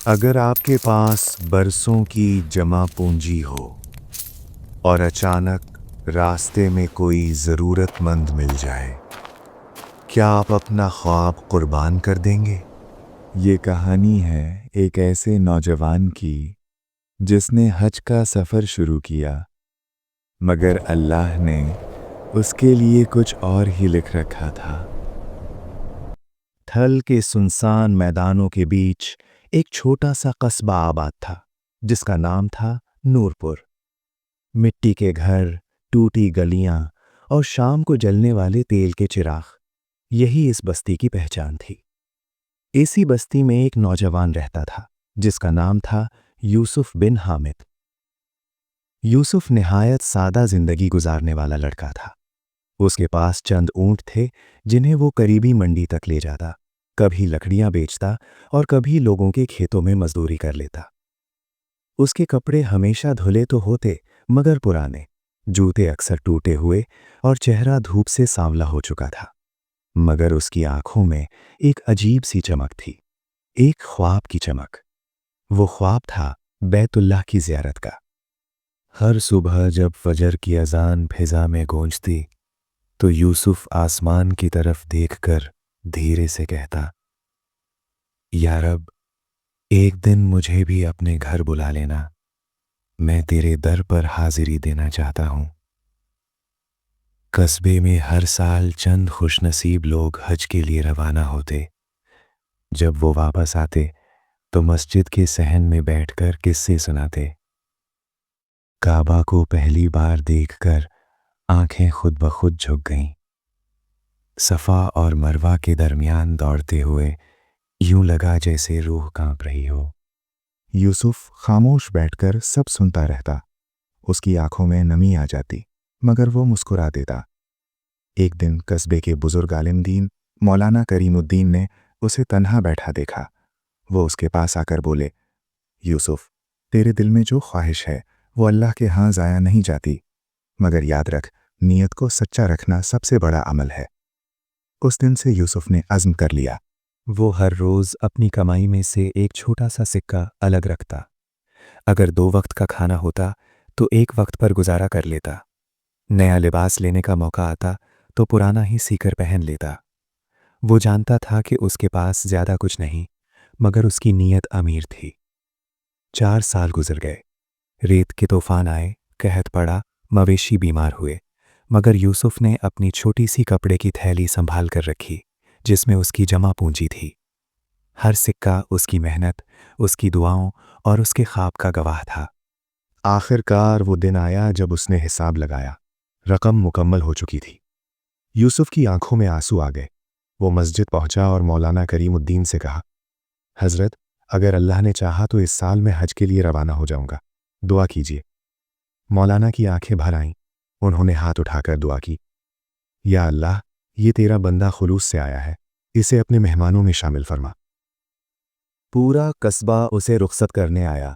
اگر آپ کے پاس برسوں کی جمع پونجی ہو اور اچانک راستے میں کوئی ضرورت مند مل جائے، کیا آپ اپنا خواب قربان کر دیں گے؟ یہ کہانی ہے ایک ایسے نوجوان کی جس نے حج کا سفر شروع کیا، مگر اللہ نے اس کے لیے کچھ اور ہی لکھ رکھا تھا۔ تھل کے سنسان میدانوں کے بیچ ایک چھوٹا سا قصبہ آباد تھا جس کا نام تھا نور پور۔ مٹی کے گھر، ٹوٹی گلیاں اور شام کو جلنے والے تیل کے چراغ، یہی اس بستی کی پہچان تھی۔ اسی بستی میں ایک نوجوان رہتا تھا جس کا نام تھا یوسف بن حامد۔ یوسف نہایت سادہ زندگی گزارنے والا لڑکا تھا۔ اس کے پاس چند اونٹ تھے جنہیں وہ قریبی منڈی تک لے جاتا، کبھی لکڑیاں بیچتا اور کبھی لوگوں کے کھیتوں میں مزدوری کر لیتا۔ اس کے کپڑے ہمیشہ دھلے تو ہوتے مگر پرانے، جوتے اکثر ٹوٹے ہوئے اور چہرہ دھوپ سے سانولا ہو چکا تھا، مگر اس کی آنکھوں میں ایک عجیب سی چمک تھی، ایک خواب کی چمک۔ وہ خواب تھا بیت اللہ کی زیارت کا۔ ہر صبح جب فجر کی اذان فضا میں گونجتی تو یوسف آسمان کی طرف دیکھ کر دھیرے سے کہتا، یا رب، ایک دن مجھے بھی اپنے گھر بلا لینا، میں تیرے در پر حاضری دینا چاہتا ہوں۔ قصبے میں ہر سال چند خوش نصیب لوگ حج کے لیے روانہ ہوتے۔ جب وہ واپس آتے تو مسجد کے صحن میں بیٹھ کر قصے سناتے۔ کعبہ کو پہلی بار دیکھ کر آنکھیں خود بخود جھک گئیں۔ صفا اور مروہ کے درمیان دوڑتے ہوئے یوں لگا جیسے روح کانپ رہی ہو۔ یوسف خاموش بیٹھ کر سب سنتا رہتا۔ اس کی آنکھوں میں نمی آ جاتی مگر وہ مسکرا دیتا۔ ایک دن قصبے کے بزرگ عالم دین مولانا کریم الدین نے اسے تنہا بیٹھا دیکھا۔ وہ اس کے پاس آ کر بولے، یوسف، تیرے دل میں جو خواہش ہے وہ اللہ کے ہاں ضائع نہیں جاتی، مگر یاد رکھ، نیت کو سچا رکھنا سب سے بڑا عمل ہے۔ اس دن سے یوسف نے عزم کر لیا۔ وہ ہر روز اپنی کمائی میں سے ایک چھوٹا سا سکہ الگ رکھتا۔ اگر 2 وقت کا کھانا ہوتا تو 1 وقت پر گزارا کر لیتا۔ نیا لباس لینے کا موقع آتا تو پرانا ہی سی کر پہن لیتا۔ وہ جانتا تھا کہ اس کے پاس زیادہ کچھ نہیں، مگر اس کی نیت امیر تھی۔ 4 سال گزر گئے، ریت کے طوفان آئے، قحط پڑا، مویشی بیمار ہوئے، مگر یوسف نے اپنی چھوٹی سی کپڑے کی تھیلی سنبھال کر رکھی جس میں اس کی جمع پونجی تھی۔ ہر سکہ اس کی محنت، اس کی دعاؤں اور اس کے خواب کا گواہ تھا۔ آخر کار وہ دن آیا جب اس نے حساب لگایا۔ رقم مکمل ہو چکی تھی۔ یوسف کی آنکھوں میں آنسو آ گئے۔ وہ مسجد پہنچا اور مولانا کریم الدین سے کہا، حضرت، اگر اللہ نے چاہا تو اس سال میں حج کے لیے روانہ ہو جاؤں گا، دعا کیجیے۔ مولانا کی آنکھیں بھر آئیں۔ انہوں نے ہاتھ اٹھا کر دعا کی، یا اللہ، یہ تیرا بندہ خلوص سے آیا ہے، اسے اپنے مہمانوں میں شامل فرما۔ پورا قصبہ اسے رخصت کرنے آیا۔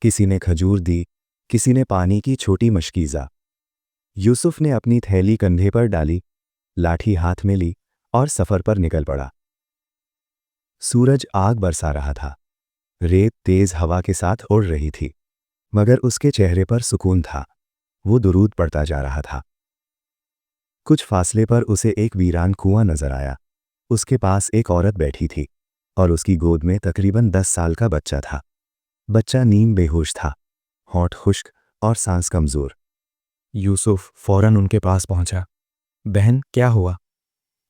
کسی نے کھجور دی، کسی نے پانی کی چھوٹی مشکیزہ۔ یوسف نے اپنی تھیلی کندھے پر ڈالی، لاٹھی ہاتھ میں لی اور سفر پر نکل پڑا۔ سورج آگ برسا رہا تھا، ریت تیز ہوا کے ساتھ اڑ رہی تھی، مگر اس کے چہرے پر سکون تھا۔ وہ درود پڑھتا جا رہا تھا۔ کچھ فاصلے پر اسے ایک ویران کنواں نظر آیا۔ اس کے پاس ایک عورت بیٹھی تھی اور اس کی گود میں تقریباً 10 سال کا بچہ تھا۔ بچہ نیم بے ہوش تھا، ہونٹ خشک اور سانس کمزور۔ یوسف فوراً ان کے پاس پہنچا۔ بہن، کیا ہوا؟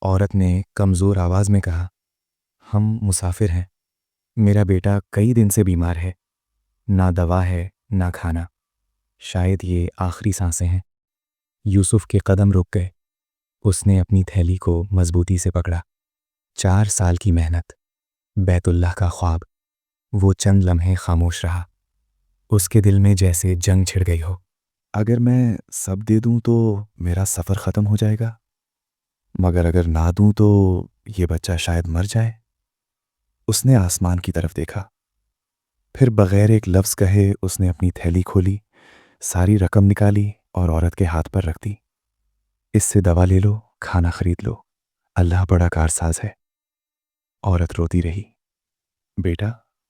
عورت نے کمزور آواز میں کہا، ہم مسافر ہیں، میرا بیٹا کئی دن سے بیمار ہے، نہ دوا ہے نہ کھانا، شاید یہ آخری سانسیں ہیں۔ یوسف کے قدم رک گئے۔ اس نے اپنی تھیلی کو مضبوطی سے پکڑا۔ 4 سال کی محنت، بیت اللہ کا خواب، وہ چند لمحے خاموش رہا۔ اس کے دل میں جیسے جنگ چھڑ گئی ہو۔ اگر میں سب دے دوں تو میرا سفر ختم ہو جائے گا، مگر اگر نہ دوں تو یہ بچہ شاید مر جائے۔ اس نے آسمان کی طرف دیکھا، پھر بغیر ایک لفظ کہے اس نے اپنی تھیلی کھولی، ساری رقم نکالی اور عورت کے ہاتھ پر رکھ دی۔ اس سے دوا لے لو، کھانا خرید لو، اللہ بڑا کارساز ہے۔ عورت روتی رہی، بیٹا،